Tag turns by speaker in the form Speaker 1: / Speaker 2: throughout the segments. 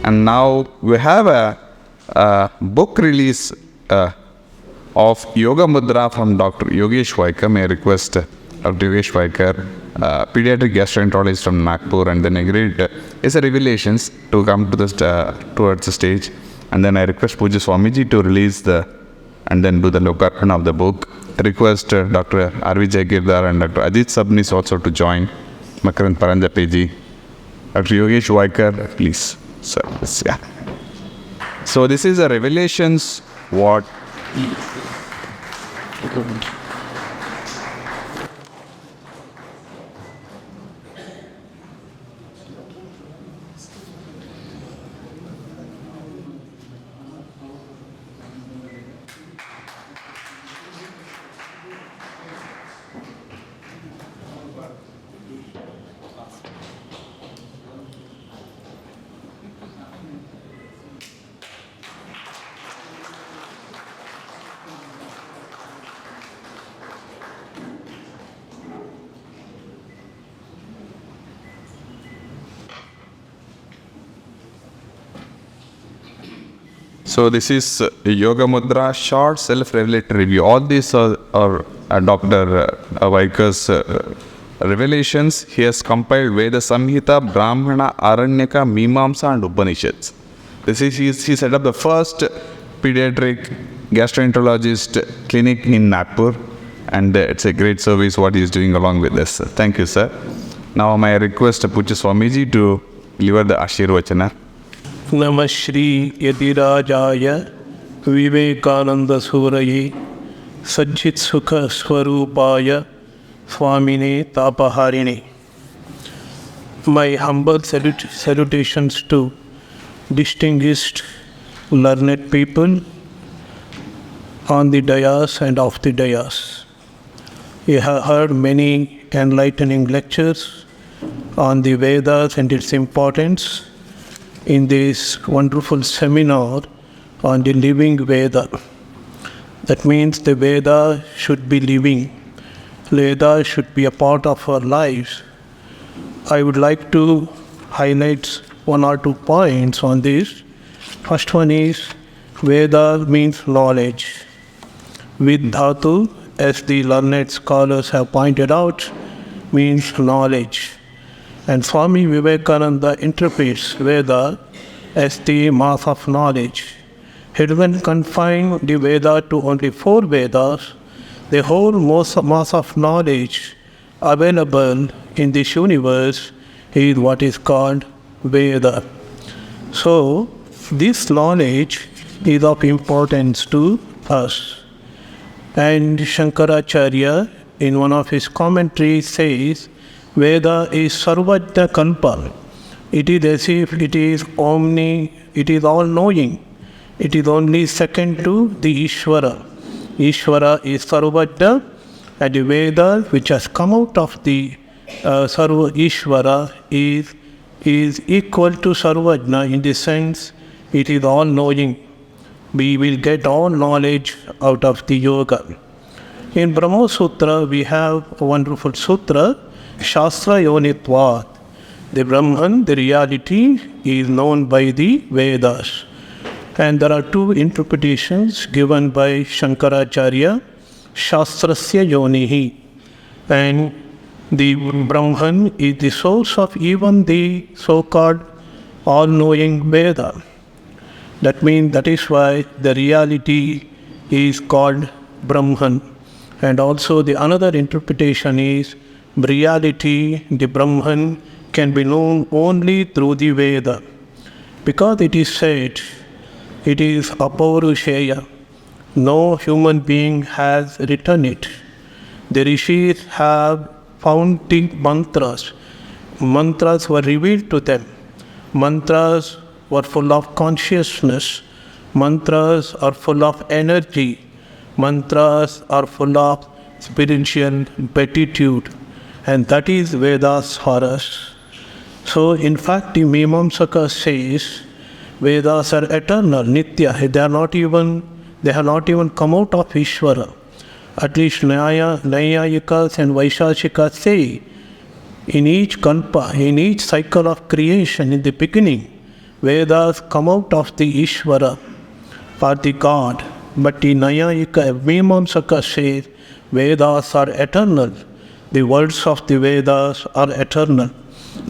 Speaker 1: And now we have a book release of Yoga Mudra from Dr. Yogesh Vaikar. May I request Dr. Yogesh Vaikar, pediatric gastroenterologist from Nagpur, and then agreed is a Revelations to come to towards the stage. And then I request Poojya Swamiji to release and then do the lokarpana of the book. I request Dr. R.V. Jaigirdar and Dr. Ajit Sabnis also to join. Makarand Paranjapeji. Dr. Yogesh Vaikar, please. Sir, yeah. So this is a Revelations what? So this is Yoga Mudra, short self-revelatory review. All these are Dr. Vaikar's revelations. He has compiled Veda Samhita, Brahmana, Aranyaka, Mimamsa and Upanishads. He set up the first pediatric gastroenterologist clinic in Nagpur, and it's a great service what he is doing along with this. Thank you, sir. Now may I request Poojya Swamiji to deliver the Ashirvachana.
Speaker 2: Namah Shri Yadirajaya Vivekananda Suraye Sajjit Sukha Swarupaya Swamine Tapaharini. My humble salutations to distinguished learned people on the dais and off the dais. You have heard many enlightening lectures on the Vedas and its importance in this wonderful seminar on the living Veda. That means the Veda should be living. Veda should be a part of our lives. I would like to highlight one or two points on this. First one is Veda means knowledge. Vid dhatu, as the learned scholars have pointed out, means knowledge. And Swami Vivekananda interprets Veda as the mass of knowledge. He doesn't confine the Veda to only 4 Vedas. The whole mass of knowledge available in this universe is what is called Veda. So, this knowledge is of importance to us. And Shankaracharya, in one of his commentaries, says, Veda is Sarvajna Kalpa. It is as if it is it is all-knowing. It is only second to the Ishvara. Ishvara is Sarvajna, and the Veda which has come out of the Sarva Ishvara is equal to Sarvajna in the sense it is all-knowing. We will get all knowledge out of the yoga. In Brahma Sutra, we have a wonderful sutra, Shastra Yonitvat. The Brahman, the reality, is known by the Vedas. And there are 2 interpretations given by Shankaracharya, Shastrasya Yonihi. And the Brahman is the source of even the so-called all-knowing Veda. That means that is why the reality is called Brahman. And also the another interpretation is reality, the Brahman, can be known only through the Veda. Because it is said, it is Apaurusheya. No human being has written it. The rishis have found the mantras. Mantras were revealed to them. Mantras were full of consciousness. Mantras are full of energy. Mantras are full of spiritual beatitude. And that is Vedas for us. So, in fact, the Mimamsaka says Vedas are eternal, Nitya. They have not even come out of Ishvara. At least Nayayikas and Vaishashikas say, in each kalpa, in each cycle of creation, in the beginning, Vedas come out of the Ishvara, for the God. But the Nayayika Mimamsaka says Vedas are eternal. The words of the Vedas are eternal.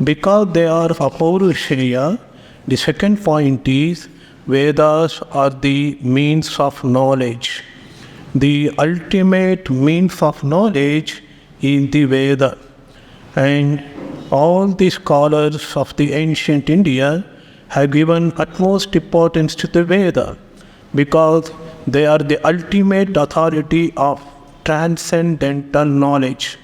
Speaker 2: Because they are Apaurushaya, the second point is Vedas are the means of knowledge. The ultimate means of knowledge is the Veda. And all the scholars of the ancient India have given utmost importance to the Veda because they are the ultimate authority of transcendental knowledge.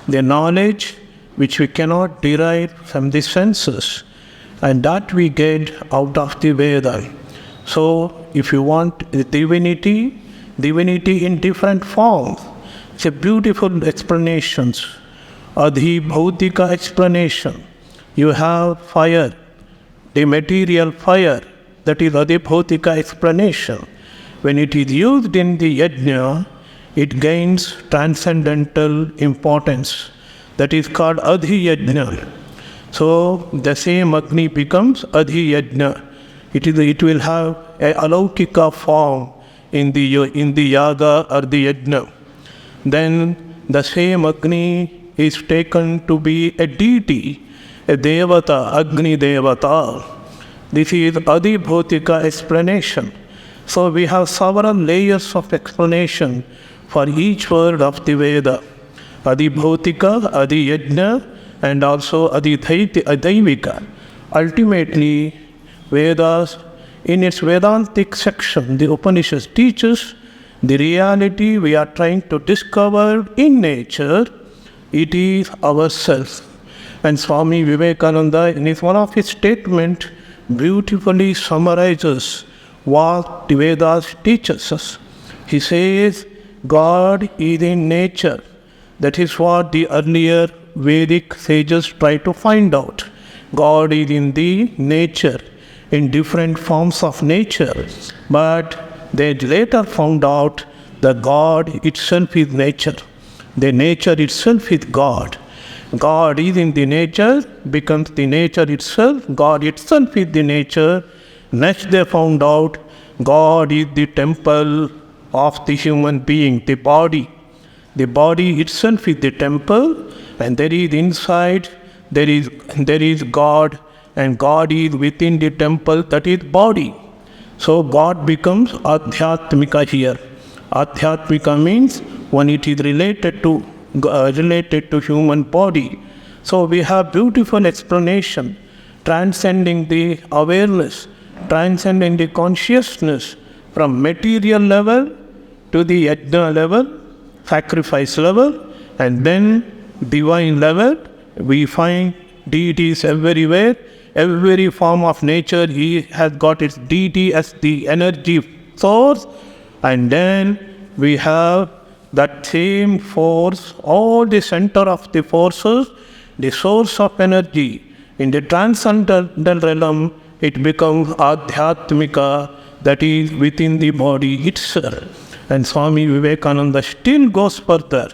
Speaker 2: The knowledge which we cannot derive from the senses, and that we get out of the Veda. So, if you want divinity in different forms, it's a beautiful explanations. Adhi Bhautika explanation. You have fire, the material fire, that is Adhi Bhautika explanation. When it is used in the yajna, it gains transcendental importance. That is called Adhi Yajna. So the same Agni becomes Adhi Yajna. It will have a alaukika form in the yaga or the yajna. Then the same Agni is taken to be a deity, a devata, Agni Devata. This is Adi Bhautika explanation. So we have several layers of explanation for each word of the Veda. Adi Bhautika, Adi Yajna, and also Adi Daivika. Ultimately, Vedas, in its Vedantic section, the Upanishads teaches the reality we are trying to discover in nature, it is ourselves. And Swami Vivekananda, in one of his statements, beautifully summarizes what the Vedas teaches us. He says, God is in nature. That is what the earlier Vedic sages try to find out. God is in the nature, in different forms of nature. But they later found out that God itself is nature. The nature itself is God. God is in the nature, becomes the nature itself. God itself is the nature. Next they found out God is the temple of the human being, the body. The body itself is the temple, and there is inside, there is God, and God is within the temple, that is body. So God becomes Adhyatmika here. Adhyatmika means when it is related to human body. So we have beautiful explanation, transcending the awareness, transcending the consciousness from material level to the yajna level, sacrifice level, and then divine level. We find deities everywhere. Every form of nature, he has got its deity as the energy source, and then we have that same force, all the center of the forces, the source of energy. In the transcendental realm, it becomes Adhyatmika, that is within the body itself. And Swami Vivekananda still goes further.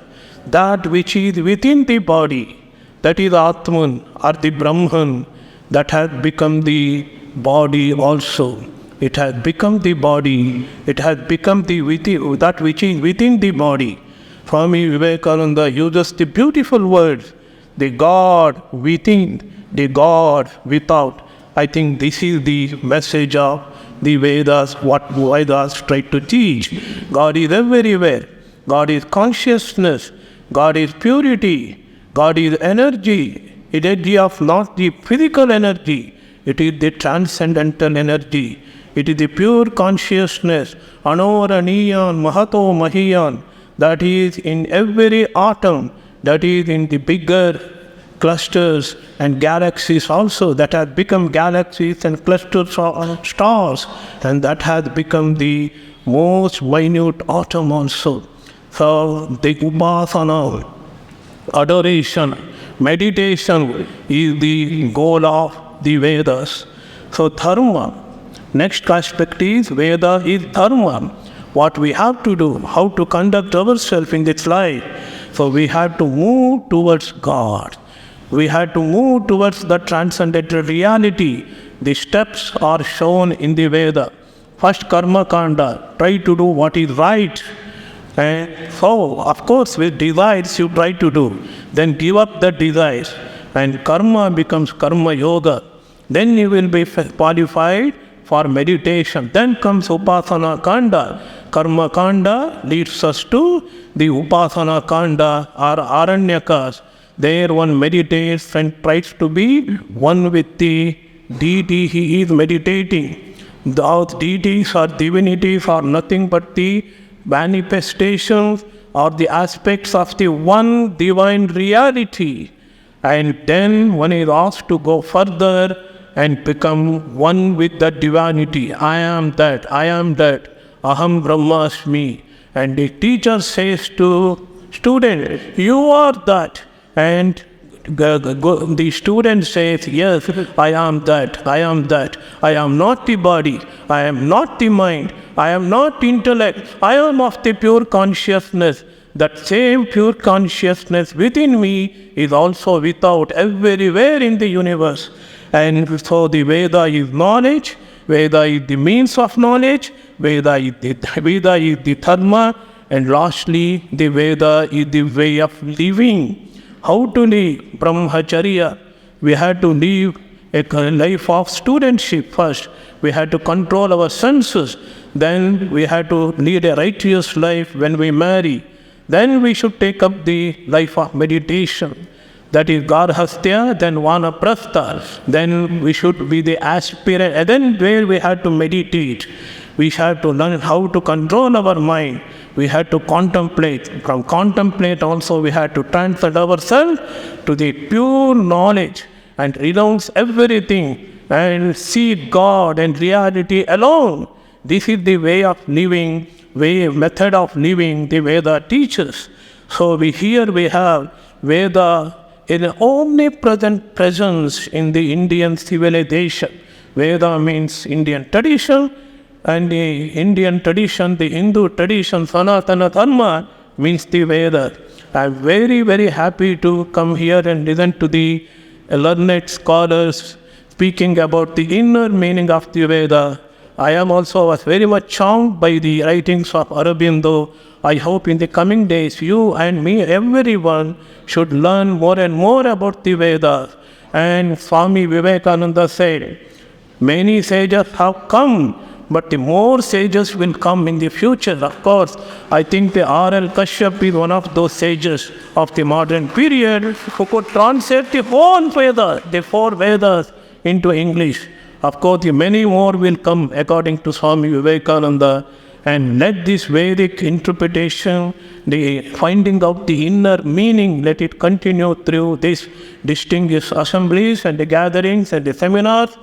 Speaker 2: That which is within the body, that is Atman or the Brahman, that has become the body also. It has become the body. It has become that which is within the body. Swami Vivekananda uses the beautiful words, the God within, the God without. I think this is the message of the Vedas, what Vedas try to teach. God is everywhere. God is consciousness. God is purity. God is energy. Energy of not the physical energy. It is the transcendental energy. It is the pure consciousness. Anoraniyan Mahato Mahiyan. That is in every atom. That is in the bigger clusters and galaxies also, that have become galaxies and clusters of stars, and that has become the most minute atom also. So the upasana, adoration, meditation is the goal of the Vedas. So dharma, next aspect is Veda is dharma. What we have to do, how to conduct ourselves in this life. So we have to move towards God. We have to move towards the transcendental reality. The steps are shown in the Veda. First, karma kanda, try to do what is right. And so, of course, with desires you try to do. Then give up the desires. And karma becomes karma yoga. Then you will be qualified for meditation. Then comes upasana kanda. Karma kanda leads us to the upasana kanda or aranyakas. There one meditates and tries to be one with the deity he is meditating. Those deities or divinities are nothing but the manifestations or the aspects of the one divine reality. And then one is asked to go further and become one with the divinity. I am that, aham brahmasmi. And the teacher says to student, you are that. And the student says, yes, I am that. I am not the body, I am not the mind, I am not intellect, I am of the pure consciousness. That same pure consciousness within me is also without everywhere in the universe. And so the Veda is knowledge, Veda is the means of knowledge, Veda is the dharma, and lastly the Veda is the way of living. How to live? Brahmacharya. We had to live a life of studentship first. We had to control our senses. Then we had to lead a righteous life when we marry. Then we should take up the life of meditation. That is Garhastya, then Vanaprastha. Then we should be the aspirant. And then where we had to meditate. We had to learn how to control our mind. We had to contemplate. From contemplate also we had to transcend ourselves to the pure knowledge and renounce everything and see God and reality alone. This is the way of living, method of living the Veda teaches. So here we have Veda in an omnipresent presence in the Indian civilization. Veda means Indian tradition. And the Indian tradition, the Hindu tradition, Sanatana Dharma means the Veda. I am very, very happy to come here and listen to the learned scholars speaking about the inner meaning of the Veda. I was very much charmed by the writings of Aurobindo. I hope in the coming days you and me, everyone should learn more and more about the Vedas. And Swami Vivekananda said, many sages have come, but the more sages will come in the future. Of course, I think the R.L. Kashyap is one of those sages of the modern period who could translate the whole Veda, the 4 Vedas into English. Of course, many more will come according to Swami Vivekananda. And let this Vedic interpretation, the finding out the inner meaning, let it continue through these distinguished assemblies and the gatherings and the seminars.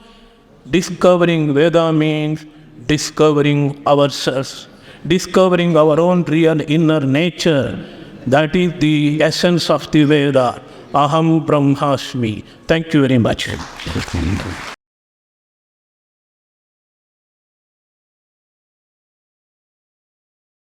Speaker 2: Discovering Veda means discovering ourselves, discovering our own real inner nature. That is the essence of the Veda. Aham Brahmasmi. Thank you very much.